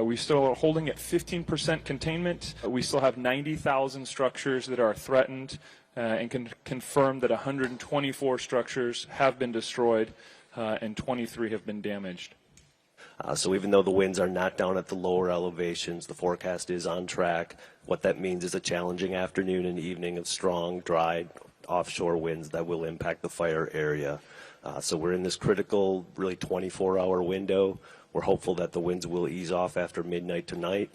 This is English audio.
We still are holding at 15% containment. We still have 90,000 structures that are threatened, and can confirm that 124 structures have been destroyed and 23 have been damaged. So even though the winds are not down at the lower elevations, the forecast is on track. What that means is a challenging afternoon and evening of strong, dry, offshore winds that will impact the fire area. So we're in this critical, really 24-hour window. We're hopeful that the winds will ease off after midnight tonight.